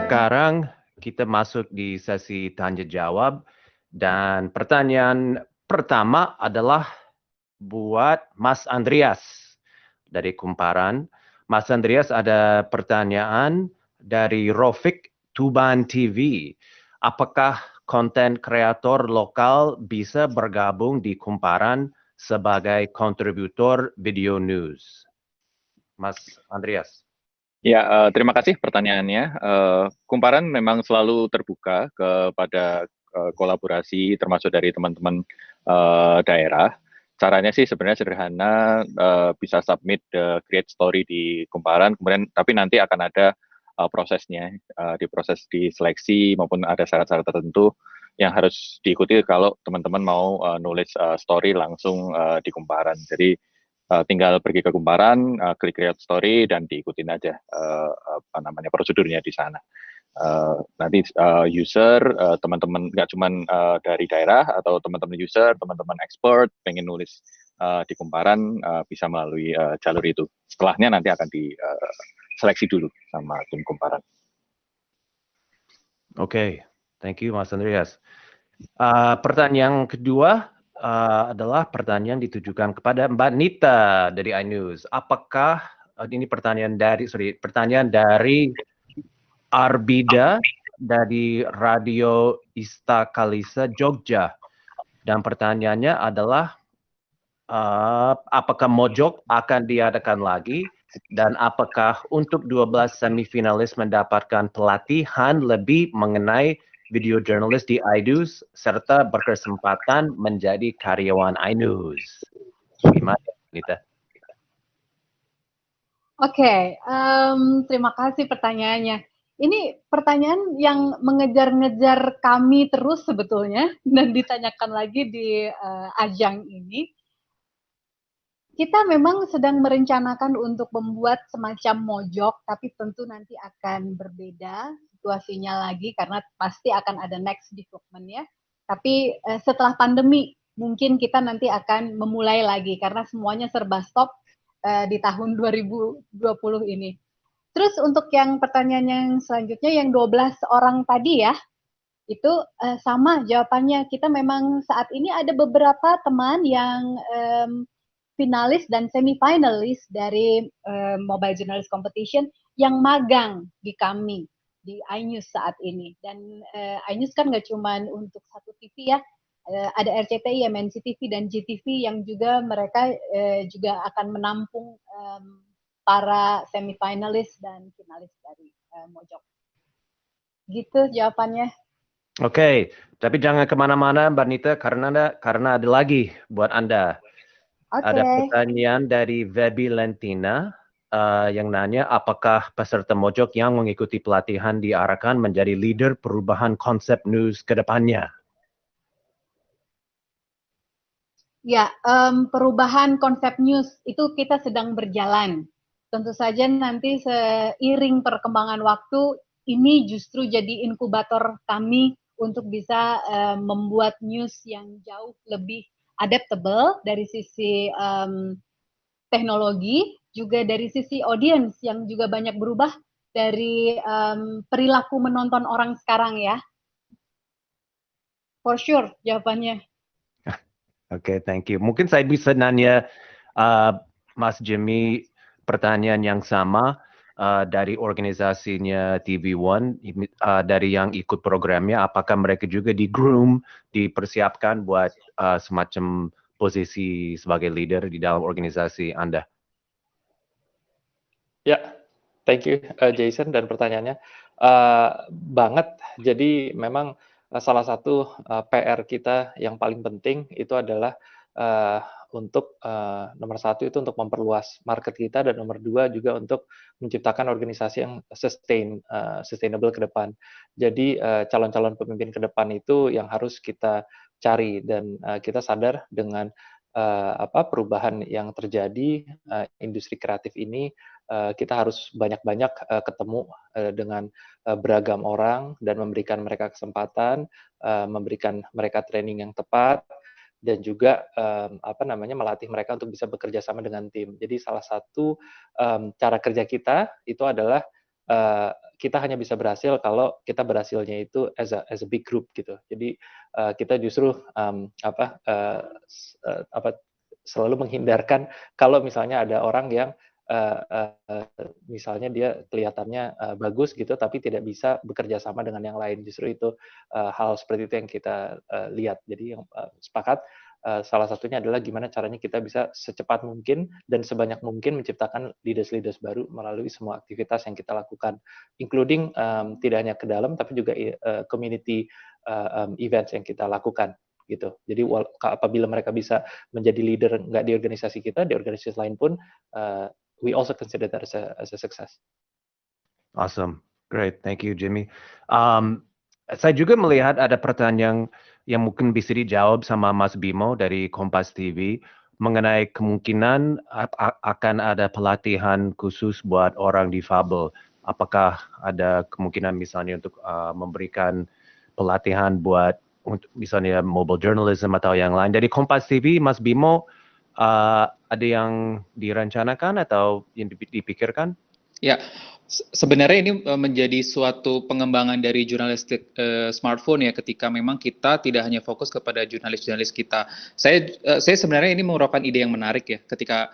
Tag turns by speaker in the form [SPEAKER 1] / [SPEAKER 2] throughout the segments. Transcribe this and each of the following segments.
[SPEAKER 1] Sekarang kita masuk di sesi tanya jawab dan pertanyaan pertama adalah buat Mas Andreas dari Kumparan. Mas Andreas, ada pertanyaan dari Rofik Tuban TV. Apakah konten kreator lokal bisa bergabung di Kumparan sebagai kontributor video news? Mas Andreas.
[SPEAKER 2] Ya, terima kasih pertanyaannya. Kumparan memang selalu terbuka kepada kolaborasi termasuk dari teman-teman daerah. Caranya sih sebenarnya sederhana, bisa submit create story di Kumparan, kemudian tapi nanti akan ada prosesnya, diproses di seleksi maupun ada syarat-syarat tertentu yang harus diikuti kalau teman-teman mau nulis story langsung di Kumparan. Jadi tinggal pergi ke Kumparan, klik create story dan diikutin aja apa namanya prosedurnya di sana. Nanti user, teman-teman nggak cuma dari daerah atau teman-teman user, teman-teman expert pengen nulis di Kumparan bisa melalui jalur itu. Setelahnya nanti akan diseleksi dulu sama tim Kumparan.
[SPEAKER 1] Oke, thank you Mas Andreas. Pertanyaan kedua adalah pertanyaan ditujukan kepada Mbak Nita dari iNews. Apakah ini pertanyaan dari Arbida dari Radio Ista Kalisa Jogja, dan pertanyaannya adalah apakah Mojok akan diadakan lagi dan apakah untuk 12 semifinalis mendapatkan pelatihan lebih mengenai video jurnalis di iNews serta berkesempatan menjadi karyawan iNews. Gimana, Nita?
[SPEAKER 3] Oke, terima kasih pertanyaannya. Ini pertanyaan yang mengejar-ngejar kami terus sebetulnya dan ditanyakan lagi di ajang ini. Kita memang sedang merencanakan untuk membuat semacam mojok, tapi tentu nanti akan berbeda situasinya lagi karena pasti akan ada next development ya. Tapi setelah pandemi mungkin kita nanti akan memulai lagi karena semuanya serba stop di tahun 2020 ini. Terus untuk yang pertanyaan yang selanjutnya yang 12 orang tadi ya, itu sama jawabannya. Kita memang saat ini ada beberapa teman yang finalis dan semifinalis dari Mobile Journalist Competition yang magang di kami di iNews saat ini. Dan iNews kan nggak cuma untuk satu TV ya, ada RCTI, MNC TV dan GTV yang juga mereka juga akan menampung para semifinalis dan finalis dari Mojok. Gitu jawabannya.
[SPEAKER 1] Oke, tapi jangan kemana-mana Mbak Nita karena ada lagi buat Anda. Ada pertanyaan dari Vebi Lentina yang nanya apakah peserta Mojok yang mengikuti pelatihan diarahkan menjadi leader perubahan konsep news ke depannya?
[SPEAKER 3] Ya, perubahan konsep news itu kita sedang berjalan. Tentu saja nanti seiring perkembangan waktu ini justru jadi inkubator kami untuk bisa membuat news yang jauh lebih adaptable dari sisi teknologi, juga dari sisi audience yang juga banyak berubah dari perilaku menonton orang sekarang ya. For sure jawabannya.
[SPEAKER 1] Oke, thank you. Mungkin saya bisa nanya Mas Jimmy pertanyaan yang sama dari organisasinya TV One, dari yang ikut programnya, apakah mereka juga di-groom, dipersiapkan buat semacam posisi sebagai leader di dalam organisasi Anda?
[SPEAKER 4] Ya, thank you Jason dan pertanyaannya. Banget, jadi memang salah satu PR kita yang paling penting itu adalah untuk nomor satu itu untuk memperluas market kita dan nomor dua juga untuk menciptakan organisasi yang sustainable ke depan. Jadi calon-calon pemimpin ke depan itu yang harus kita cari dan kita sadar dengan perubahan yang terjadi industri kreatif ini. Kita harus banyak-banyak ketemu dengan beragam orang dan memberikan mereka kesempatan, memberikan mereka training yang tepat, dan juga melatih mereka untuk bisa bekerja sama dengan tim. Jadi salah satu cara kerja kita itu adalah kita hanya bisa berhasil kalau kita berhasilnya itu as a big group gitu. Jadi kita justru selalu menghindarkan kalau misalnya ada orang yang misalnya dia kelihatannya bagus gitu, tapi tidak bisa bekerja sama dengan yang lain. Justru itu hal seperti itu yang kita lihat. Jadi yang sepakat. Salah satunya adalah gimana caranya kita bisa secepat mungkin dan sebanyak mungkin menciptakan leaders-leaders baru melalui semua aktivitas yang kita lakukan, including tidak hanya ke dalam tapi juga community events yang kita lakukan gitu. Jadi apabila mereka bisa menjadi leader nggak di organisasi kita, di organisasi lain pun we also consider that as a success.
[SPEAKER 1] Awesome, great, thank you Jimmy. Saya juga melihat ada pertanyaan yang mungkin bisa dijawab sama Mas Bimo dari Kompas TV mengenai kemungkinan akan ada pelatihan khusus buat orang difabel. Apakah ada kemungkinan misalnya untuk memberikan pelatihan buat misalnya mobile journalism atau yang lain. Dari Kompas TV, Mas Bimo, ada yang direncanakan atau yang dipikirkan?
[SPEAKER 5] Ya, sebenarnya ini menjadi suatu pengembangan dari jurnalistik smartphone ya, ketika memang kita tidak hanya fokus kepada jurnalis-jurnalis kita. Saya sebenarnya ini merupakan ide yang menarik ya, ketika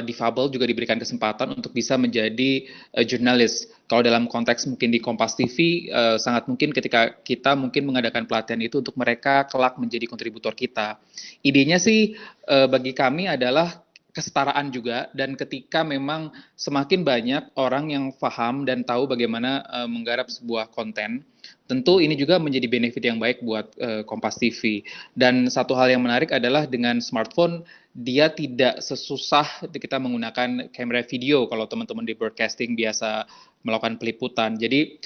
[SPEAKER 5] difabel juga diberikan kesempatan untuk bisa menjadi jurnalis. Kalau dalam konteks mungkin di Kompas TV, sangat mungkin ketika kita mungkin mengadakan pelatihan itu untuk mereka kelak menjadi kontributor kita. Idenya sih bagi kami adalah kesetaraan juga, dan ketika memang semakin banyak orang yang paham dan tahu bagaimana menggarap sebuah konten, tentu ini juga menjadi benefit yang baik buat Kompas TV. Dan satu hal yang menarik adalah dengan smartphone, dia tidak sesusah kita menggunakan kamera video kalau teman-teman di broadcasting biasa melakukan peliputan. Jadi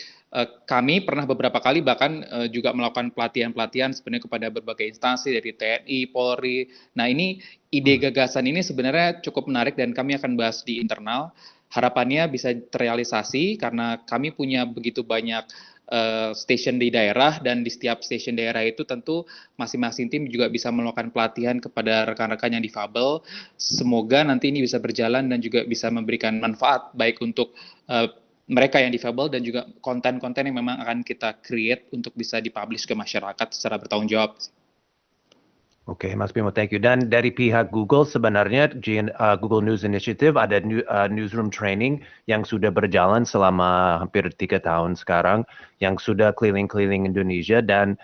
[SPEAKER 5] kami pernah beberapa kali bahkan juga melakukan pelatihan-pelatihan sebenarnya kepada berbagai instansi dari TNI, Polri. Nah, ini ide gagasan ini sebenarnya cukup menarik dan kami akan bahas di internal. Harapannya bisa terrealisasi karena kami punya begitu banyak stasiun di daerah, dan di setiap stasiun daerah itu tentu masing-masing tim juga bisa melakukan pelatihan kepada rekan-rekan yang difabel. Semoga nanti ini bisa berjalan dan juga bisa memberikan manfaat baik untuk mereka yang difabel dan juga konten-konten yang memang akan kita create untuk bisa dipublish ke masyarakat secara bertanggung jawab.
[SPEAKER 1] Oke, Mas Bimo, thank you. Dan dari pihak Google sebenarnya Google News Initiative ada newsroom training yang sudah berjalan selama hampir 3 tahun sekarang, yang sudah keliling-keliling Indonesia, dan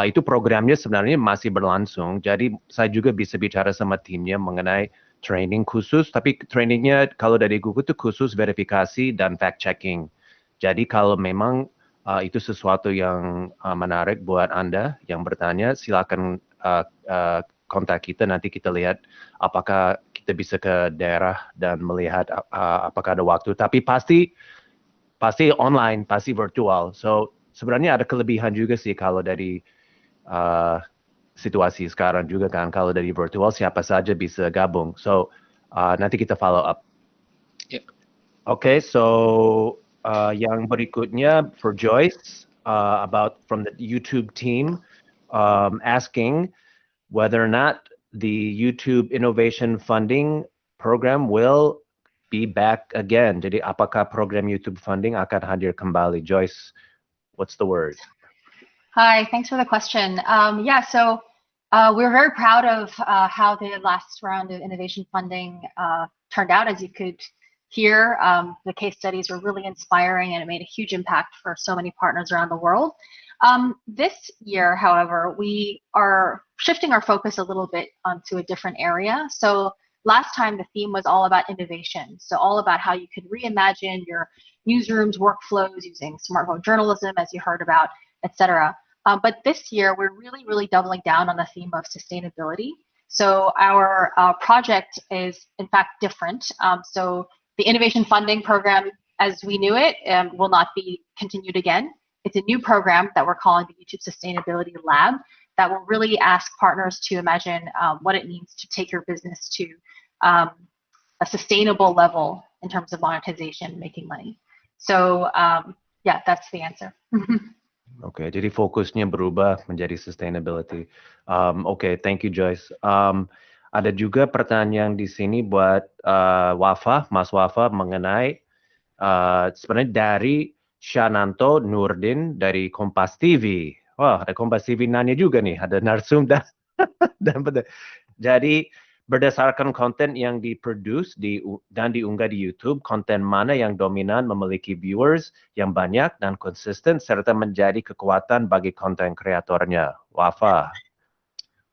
[SPEAKER 1] itu programnya sebenarnya masih berlangsung. Jadi saya juga bisa bicara sama timnya mengenai training khusus, tapi trainingnya kalau dari Google itu khusus verifikasi dan fact checking. Jadi kalau memang itu sesuatu yang menarik buat Anda yang bertanya, silakan kontak kita, nanti kita lihat apakah kita bisa ke daerah dan melihat apakah ada waktu. Tapi pasti online, pasti virtual. So sebenarnya ada kelebihan juga sih kalau dari situasi sekarang juga kan, kalau dari virtual siapa saja bisa gabung. So nanti kita follow up.
[SPEAKER 5] Yeah.
[SPEAKER 1] Okay, so yang berikutnya for Joyce, about from the YouTube team, asking whether or not the YouTube Innovation Funding Program will be back again. Jadi apakah program YouTube Funding akan hadir kembali? Joyce, what's the word?
[SPEAKER 6] Hi, thanks for the question. So we're very proud of how the last round of innovation funding turned out. As you could hear, the case studies were really inspiring and it made a huge impact for so many partners around the world. This year, however, we are shifting our focus a little bit onto a different area. So last time the theme was all about innovation. So all about how you could reimagine your newsrooms, workflows using smartphone journalism, as you heard about, etc. But this year, we're really doubling down on the theme of sustainability. So our project is, in fact, different. So the innovation funding program, as we knew it, will not be continued again. It's a new program that we're calling the YouTube Sustainability Lab that will really ask partners to imagine what it means to take your business to a sustainable level in terms of monetization, making money. So yeah, that's the answer.
[SPEAKER 1] Oke, jadi fokusnya berubah menjadi sustainability. Oke, thank you Joyce. Ada juga pertanyaan di sini buat Wafa, Mas Wafa, mengenai sebenarnya dari Shananto Nurdin dari Kompas TV. Wah, ada Kompas TV nanya juga nih, ada narsum dan jadi berdasarkan konten yang diproduce dan diunggah di YouTube, konten mana yang dominan memiliki viewers yang banyak dan konsisten serta menjadi kekuatan bagi konten kreatornya. Wafa.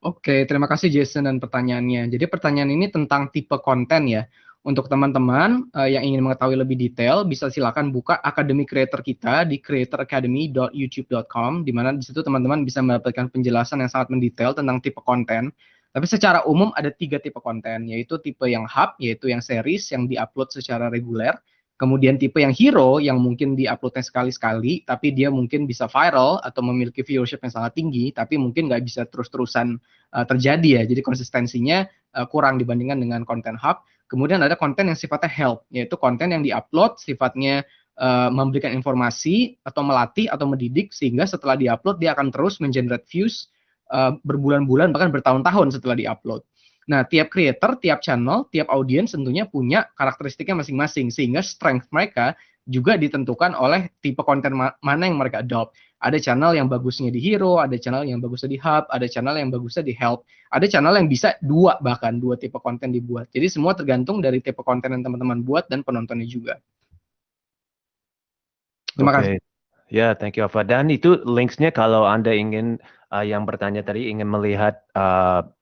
[SPEAKER 7] Oke, terima kasih Jason dan pertanyaannya. Jadi pertanyaan ini tentang tipe konten ya. Untuk teman-teman yang ingin mengetahui lebih detail, bisa silakan buka Akademi Creator kita di creatoracademy.youtube.com, di mana di situ teman-teman bisa mendapatkan penjelasan yang sangat mendetail tentang tipe konten. Tapi secara umum ada 3 tipe konten, yaitu tipe yang hub, yaitu yang series yang diupload secara reguler. Kemudian tipe yang hero yang mungkin diuploadnya sekali-sekali, tapi dia mungkin bisa viral atau memiliki viewership yang sangat tinggi, tapi mungkin nggak bisa terus-terusan terjadi ya. Jadi konsistensinya kurang dibandingkan dengan konten hub. Kemudian ada konten yang sifatnya help, yaitu konten yang diupload sifatnya memberikan informasi atau melatih atau mendidik, sehingga setelah diupload dia akan terus mengenerate views berbulan-bulan bahkan bertahun-tahun setelah diupload. Nah, tiap creator, tiap channel, tiap audiens tentunya punya karakteristiknya masing-masing, sehingga strength mereka juga ditentukan oleh tipe konten mana yang mereka adopt. Ada channel yang bagusnya di hero, ada channel yang bagusnya di hub, ada channel yang bagusnya di help, ada channel yang bisa bahkan dua tipe konten dibuat. Jadi semua tergantung dari tipe konten yang teman-teman buat dan penontonnya juga. Terima kasih.
[SPEAKER 1] Ya, thank you Alfa. Dan itu linksnya kalau Anda ingin yang bertanya tadi ingin melihat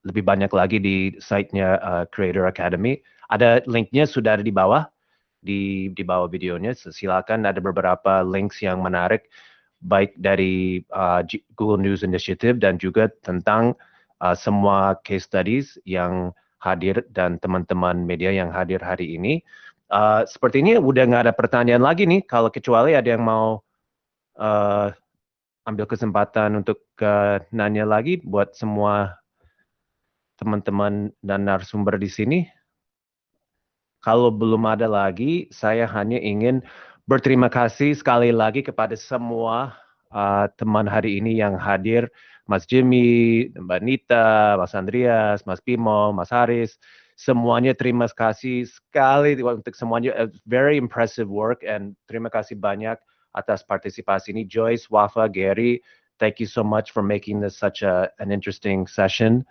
[SPEAKER 1] lebih banyak lagi di site-nya Creator Academy, ada linknya sudah ada di bawah di bawah videonya. Silakan, ada beberapa links yang menarik baik dari Google News Initiative dan juga tentang semua case studies yang hadir dan teman-teman media yang hadir hari ini. Sepertinya udah nggak ada pertanyaan lagi nih, kalau kecuali ada yang mau ambil kesempatan untuk nanya lagi buat semua teman-teman dan narasumber di sini. Kalau belum ada lagi, saya hanya ingin berterima kasih sekali lagi kepada semua teman hari ini yang hadir, Mas Jimmy, Mbak Nita, Mas Andreas, Mas Bimo, Mas Haris. Semuanya terima kasih sekali untuk semuanya. Very impressive work, and terima kasih banyak atas partisipasi ini. Joyce, Wafa, Gary, thank you so much for making this such an interesting session.